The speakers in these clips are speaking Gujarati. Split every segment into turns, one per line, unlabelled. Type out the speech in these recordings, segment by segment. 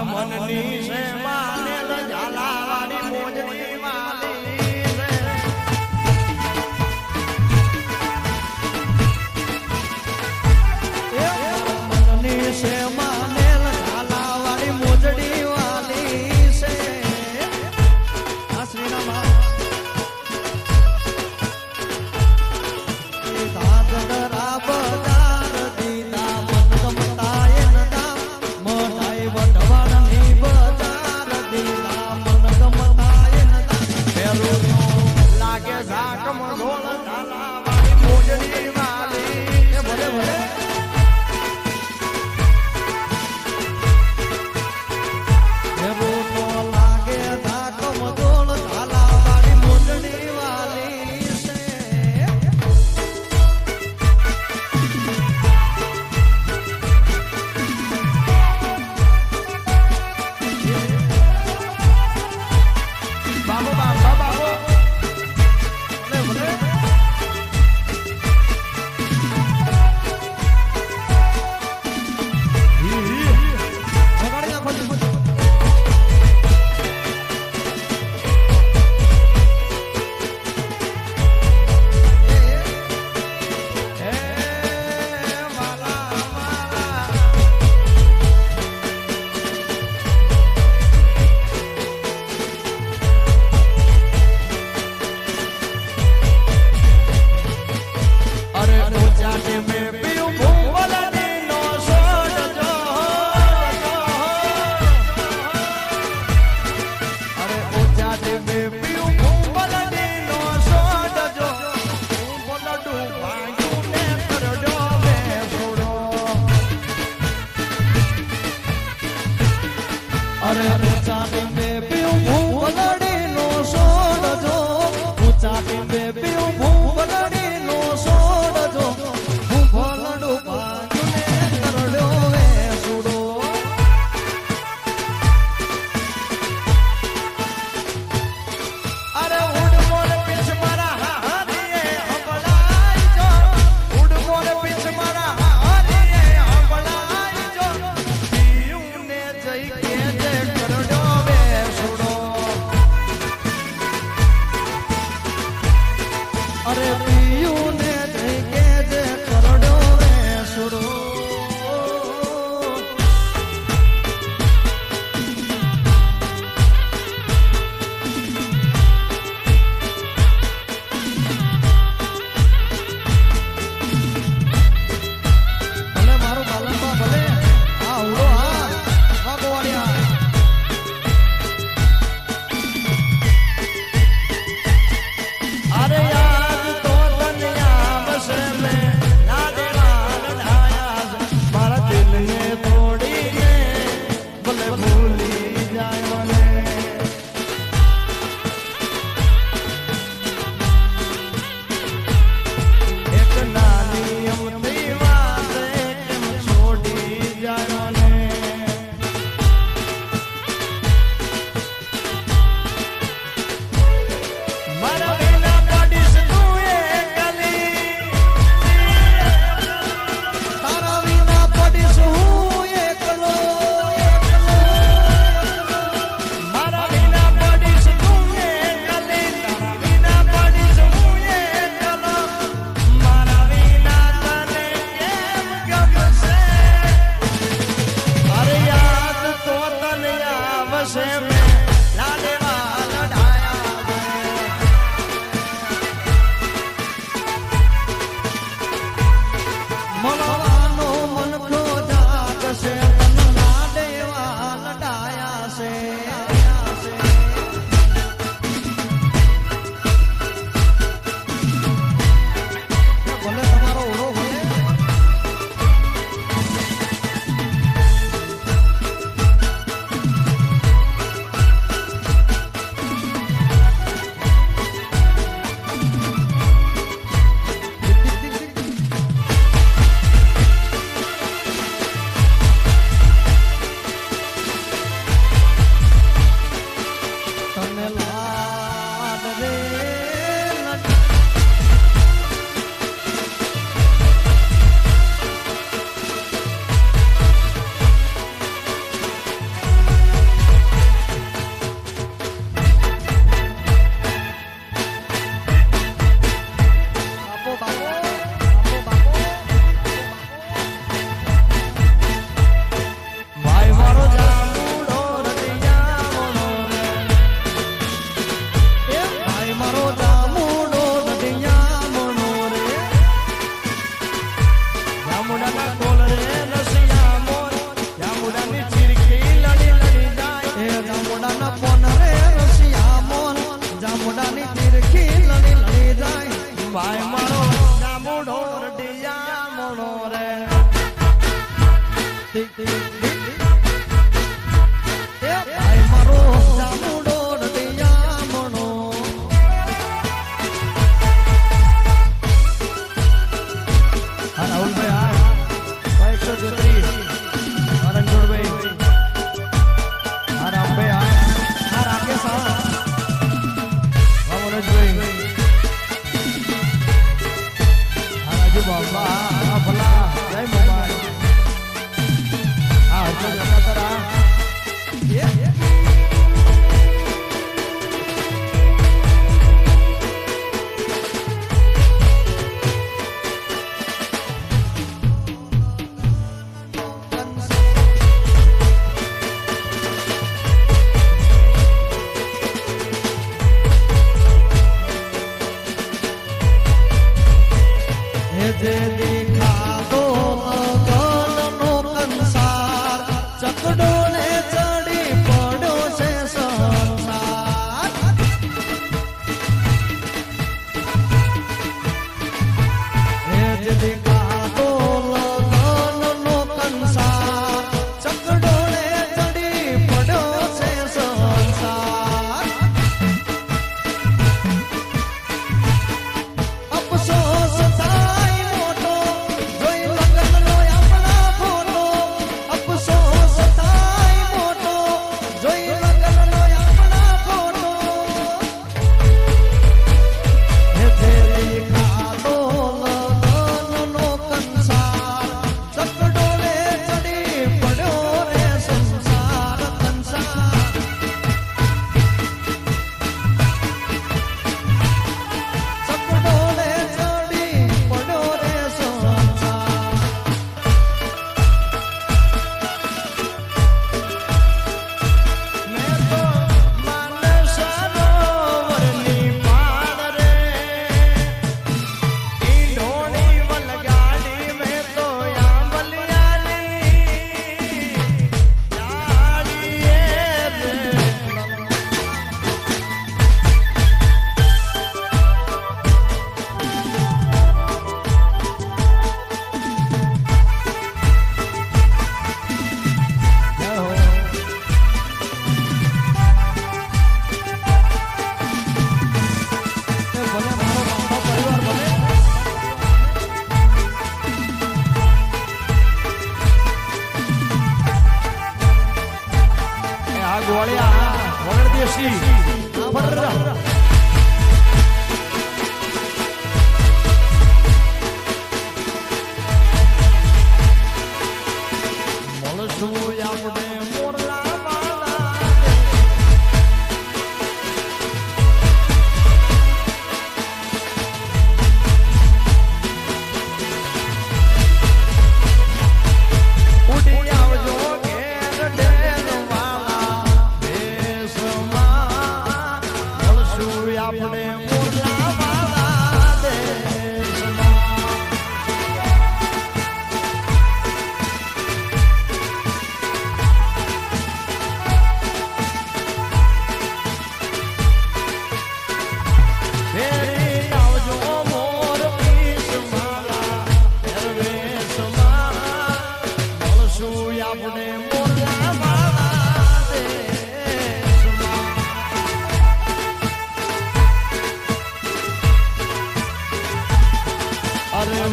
મનની છે માને ઝાલાવાળી મોજડી વાલી મનની છે માને ઝાલાવાળી મોજડી વાલી છે આ શ્રીરામ દાદરા બજાર દીના મન ગમતા એના મનાઈ વઢવાડની બજાર દીના મન ગમતા એના પેલું લાગે ઝાકમ ઢોળ ઝાલાવાળી મોજડી વાલી એ ભલે ભલે એવું તો લાગે ઝાકમ ઢોળ ઝાલાવાળી મોજડી વાલી છે બાબો બાબો બાબો ભલે ભલે અરે ઊંચાની મે પીઉં ભૂવલડી નો સોડજો ઊંચાની મે પીઉં ભૂવલડી નો સોડજો ભૂવલડું ભાંગને કરડ્યો વે સુડો અરે ઉડ મોર પીછ મારા હારીએ હંભળાઈ જો ઉડ મોર પીછ મારા હારીએ હંભળાઈ જો પીઉં ને જઈ કે કરડો ભાઈ મારો જામુડો રડિયામણો હા રાહુલભાઈ હા 134 રણછોડભાઈ હા રામભાઈ હા રાકેશ હા મનોજભાઈ હા રાજુ બાબા હા ભલા જય મોબાઈલ હા હર્ષદ રત્નાકર જે દેખાતો ગગનનો કંસાર ચકડો ને ચડી પડ્યો છે સંસાર જે દેખાતો ગગનનો કંસાર ચકડો ને ચડી પડ્યો છે સંસાર અફસોસ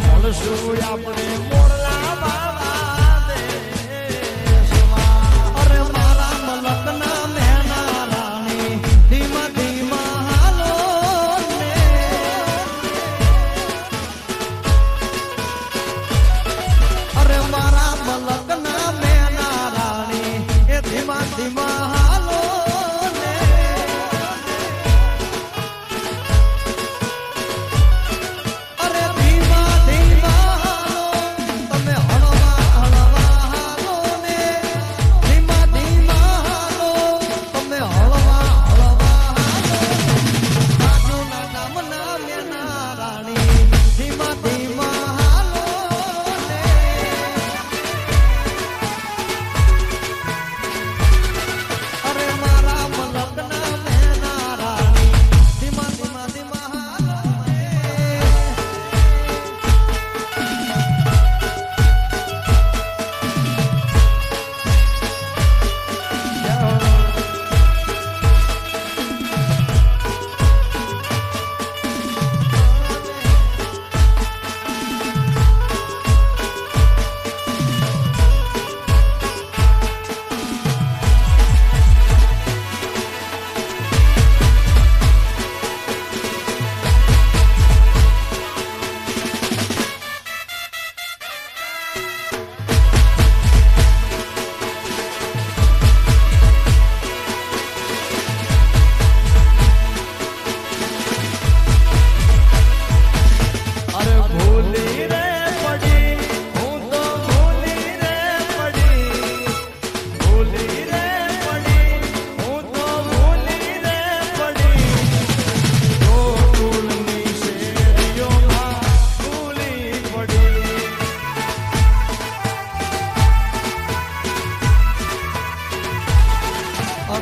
મળશું આપણે મોરલા બાબા દેશમાં. અરે મારા મલકના મેના રાણી ધીમા ધીમા હાલો ને. અરે મારા મલકના મેના રાણી એ ધીમા ધીમા હાલો ને. અરે ધીમા ધીમા હાલો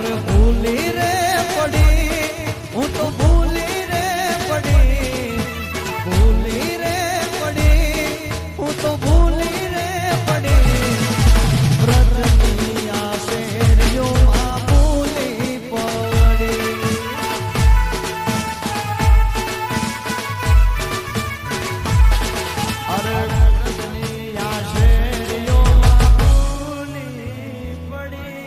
અરે ભૂલી રે પડી હું તો ભૂલી રે પડી ભૂલી રે પડી હું તો ભૂલી રે પડી વ્રતની આ શેરીઓમાં ભૂલી પડી અરે વ્રતની આ શેરીઓમાં ભૂલી પડી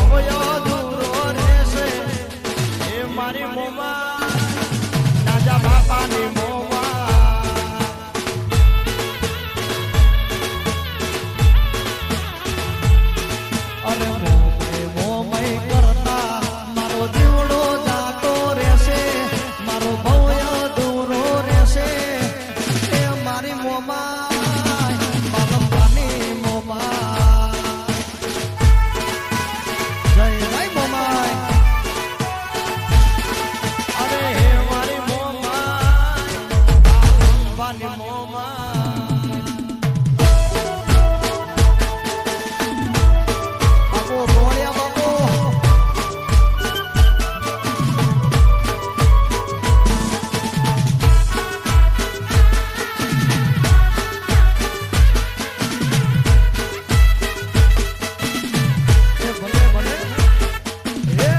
ભવ્ય દૂરો રહેશે એ મારી મોમાં રાજા બાપાની મોમાં અરે મોમય કરતા મારો દીવડો જાતો રહેશે મારો ભવ્ય દૂરો રહેશે એ મારી મોમાં મારા પાની મોમાં જય જય મોમાય અરે હે મારી મોમાય પાની મોમાય બાપુ રોણિયા બાપુ એ ભલે ભલે એ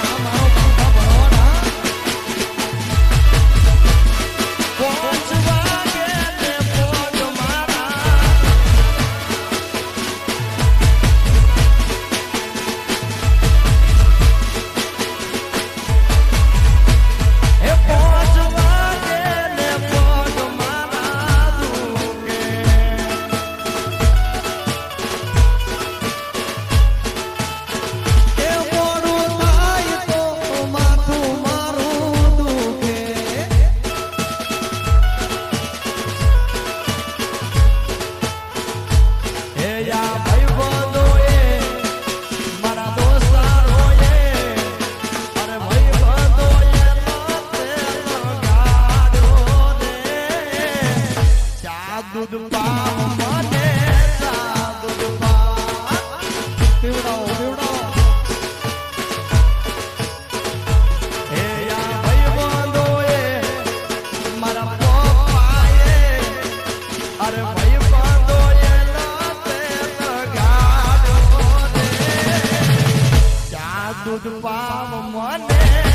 આ મારો પંખા ભરવાના પાંચ વાગે ને પોગ મારા એ પાંચ વાગે ને પોગ મારા દુકે એ મોડું થાય તો માથું મારું દુખે હે યા ભાઈબંધોએ મારા દોસ્તારોએ અરે ભાઈબંધોએ નાતે લગાડ્યો ને ચા દૂધ પાવ મને ચા દૂધ પાવ પીવડાવો પીવડાવો હે યા ભાઈબંધોએ મારા પપ્પાએ અરે ભાઈબંધોએ નાતે લગાડ્યો ને ચા દૂધ પાવ મને